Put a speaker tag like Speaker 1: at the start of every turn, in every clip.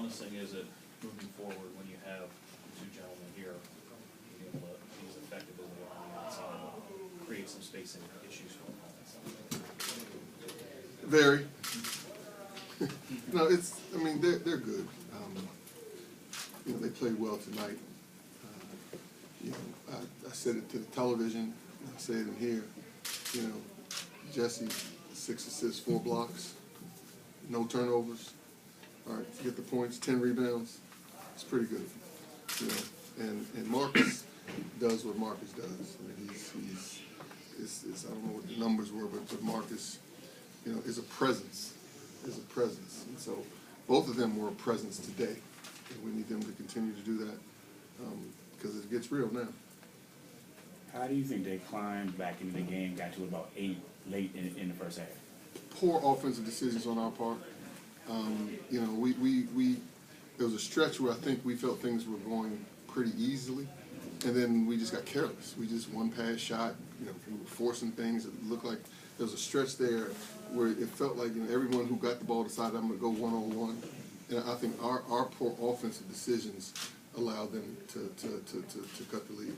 Speaker 1: promising is it moving forward when you have the two gentlemen here being able to be as effective as they are on the outside, create some spacing issues for them?
Speaker 2: Very. No, I mean, they're good. They played well tonight. I said it to the television. I say it in here. Jesse, 6 assists, 4 blocks, no turnovers. All right, to get the points, 10 rebounds. It's pretty good. And Marcus does what Marcus does. I mean, I don't know what the numbers were, but Marcus, is a presence. And so both of them were a presence today. And we need them to continue to do that because it gets real now.
Speaker 3: How do you think they climbed back into the game, got to about 8 late in the first half?
Speaker 2: Poor offensive decisions on our part. There was a stretch where I think we felt things were going pretty easily, and then we just got careless. We just one pass shot. We were forcing things. It looked like there was a stretch there where it felt like everyone who got the ball decided I'm going to go one-on-one. And I think our poor offensive decisions allowed them to cut the lead.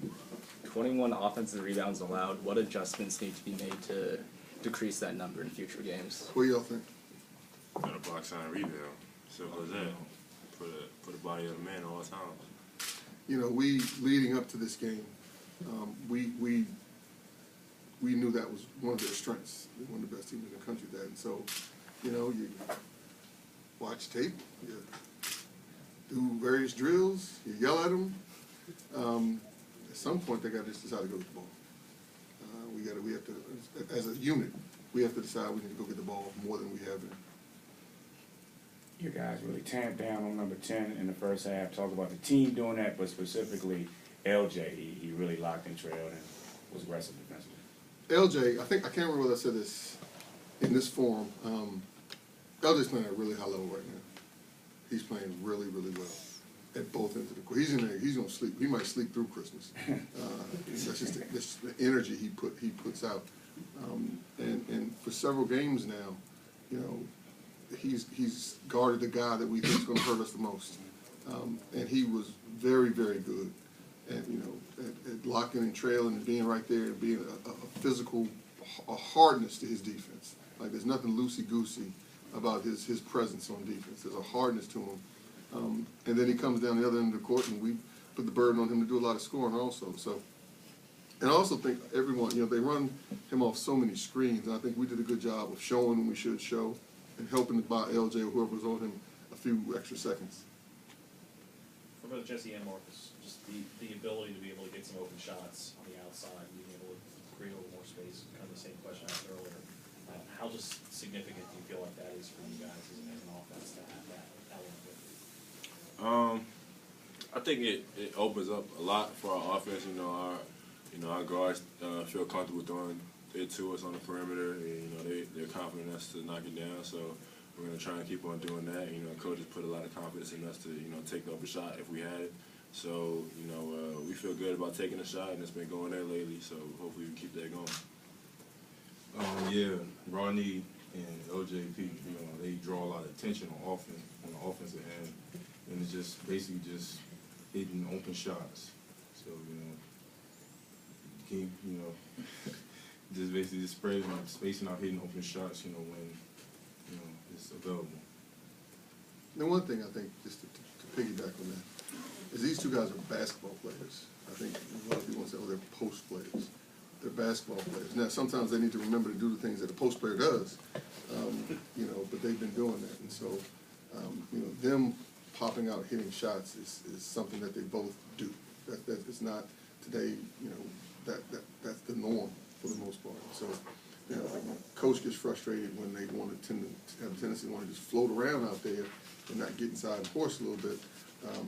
Speaker 4: 21 offensive rebounds allowed. What adjustments need to be made to decrease that number in future games?
Speaker 2: What do y'all think?
Speaker 5: Got a block sign rebound. Simple as that. Put the body of the man all the time.
Speaker 2: We leading up to this game, we knew that was one of their strengths. They're one of the best teams in the country at that. And so, you watch tape, you do various drills, you yell at them. At some point, they got to just decide to go get the ball. We have to, as a unit, we have to decide we need to go get the ball more than we have been.
Speaker 3: You guys really tamped down on number 10 in the first half. Talk about the team doing that, but specifically LJ. He really locked and trailed and was aggressive defensively.
Speaker 2: LJ, I can't remember whether I said this in this forum. LJ's playing at a really high level right now. He's playing really, really well at both ends of the court. He's in there. He's gonna sleep. He might sleep through Christmas. That's just the energy he puts out. And for several games now, he's guarded the guy that we think is going to hurt us the most. And he was very, very good at at locking and trailing and being right there and being a physical hardness to his defense. Like there's nothing loosey-goosey about his presence on defense. There's a hardness to him. And then he comes down the other end of the court, and we put the burden on him to do a lot of scoring also. So, and I also think everyone, they run him off so many screens, and I think we did a good job of showing when we should show and helping to buy LJ or whoever was on him a few extra seconds.
Speaker 1: For both Jesse and Marcus, just the ability to be able to get some open shots on the outside and being able to create a little more space, kind of the same question I asked earlier. How just significant do you feel like that is for you guys as an offense to have that element with you?
Speaker 5: I think it opens up a lot for our offense. Our guards feel comfortable throwing it to us on the perimeter. And, they're confident in us to knock it down. So we're going to try and keep on doing that. Coaches put a lot of confidence in us to take the open shot if we had it. So we feel good about taking a shot, and it's been going there lately. So hopefully we keep that going.
Speaker 6: Yeah, Ronnie and LJP, they draw a lot of attention on the offensive end, and it's just basically just hitting open shots. So keep just basically just spacing out, hitting open shots. When it's available.
Speaker 2: The one thing I think, just to piggyback on that, is these two guys are basketball players. I think a lot of people say, they're post players. They're basketball players. Now, sometimes they need to remember to do the things that a post player does, but they've been doing that. And so, them popping out, hitting shots is something that they both do. That is not today, that's the norm for the most part. So, coach gets frustrated when they have a tendency to want to just float around out there and not get inside the horse a little bit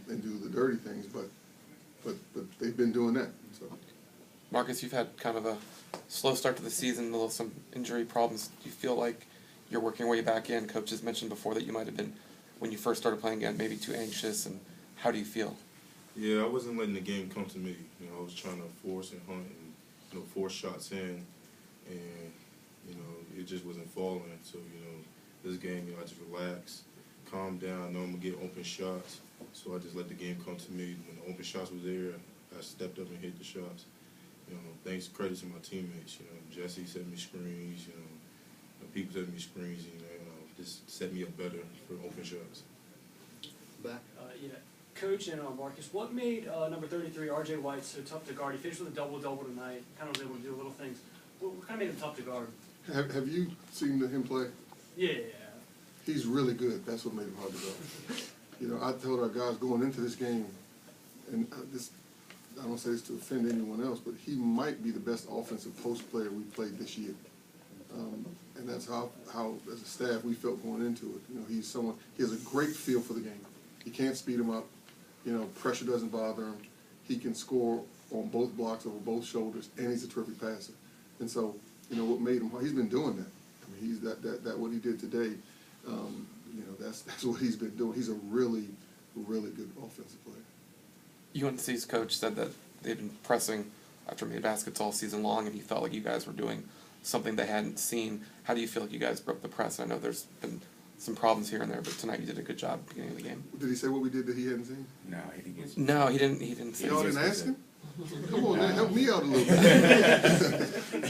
Speaker 2: and do the dirty things, but they've been doing that. So.
Speaker 7: Marcus, you've had kind of a slow start to the season, some injury problems. Do you feel like you're working your way back in? Coach has mentioned before that you might have been, when you first started playing again, maybe too anxious. And how do you feel?
Speaker 6: Yeah, I wasn't letting the game come to me. I was trying to force and hunt and force shots in, and it just wasn't falling. So this game, I just relaxed, calm down. I know I'm gonna get open shots, so I just let the game come to me. When the open shots was there, I stepped up and hit the shots. You know, thanks credit to my teammates. You know, Jesse set me screens. You know, the people set me screens. You know, just set me up better for open shots.
Speaker 8: Back.
Speaker 9: Yeah. Coach and Marcus, what made number 33, R.J. White, so tough to guard? He finished with a double-double tonight, kind of was able to do little things. What kind of made him tough to guard?
Speaker 2: Have you seen him play?
Speaker 9: Yeah.
Speaker 2: He's really good. That's what made him hard to guard. You know, I told our guys going into this game, and I don't say this to offend anyone else, but he might be the best offensive post player we played this year. And that's how as a staff we felt going into it. You know, he has a great feel for the game. You can't speed him up. You know, pressure doesn't bother him. He can score on both blocks over both shoulders, and he's a terrific passer. And so, you know, what made him, he's been doing that. I mean, he's that what he did today, you know, that's what he's been doing. He's a really, really good offensive player.
Speaker 7: UNC's coach said that they've been pressing after made baskets all season long, and he felt like you guys were doing something they hadn't seen. How do you feel like you guys broke the press? I know there's been some problems here and there, but tonight you did a good job at the beginning of the game.
Speaker 2: Did he say what we did that he hadn't seen?
Speaker 3: No, he didn't get.
Speaker 7: No, he didn't. He didn't say.
Speaker 2: Y'all didn't ask him? Come on, man, help me out a little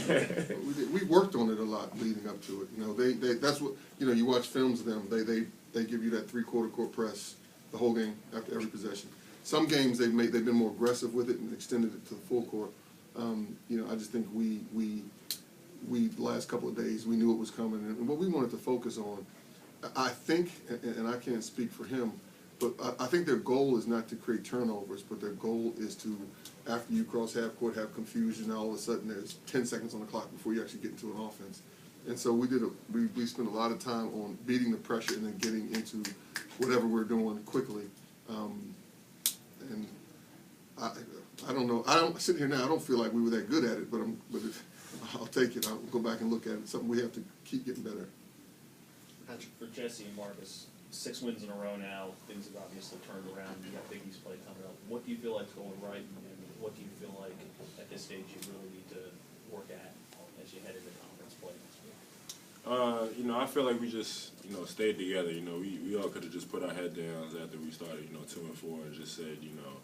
Speaker 2: bit. We worked on it a lot leading up to it. You know, that's what, you know, you watch films of them. They give you that 3/4 court press the whole game after every possession. Some games they've been more aggressive with it and extended it to the full court. You know, I just think we the last couple of days we knew it was coming, and what we wanted to focus on, I think, and I can't speak for him, but I think their goal is not to create turnovers, but their goal is to, after you cross half court, have confusion, and all of a sudden there's 10 seconds on the clock before you actually get into an offense. And so we spent a lot of time on beating the pressure and then getting into whatever we're doing quickly. And I don't know. I don't sit here now. I don't feel like we were that good at it, but I'll take it. I'll go back and look at it. It's something we have to keep getting better at.
Speaker 1: For Jesse and Marcus, 6 wins in a row now. Things have obviously turned around. You got Big East play coming up. What do you feel like is going right, and what do you feel like at this stage you really need to work at as you head into conference play next week?
Speaker 5: You know, I feel like we just, you know, stayed together. You know, we all could have just put our head down after we started, you know, 2-4 and just said, you know,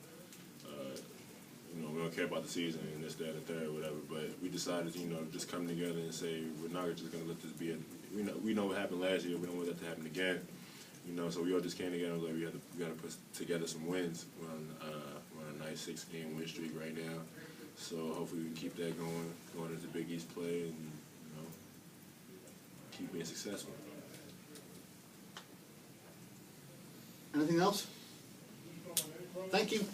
Speaker 5: we don't care about the season and this, that, and the third, whatever. But we decided, you know, just come together and say we're not just going to let this be we know what happened last year. We don't want that to happen again. You know, so we all just came together and was like, we got to put together some wins. We're on a nice 6-game win streak right now. So hopefully we can keep that going into Big East play, and you know, keep being successful.
Speaker 8: Anything else? Thank you.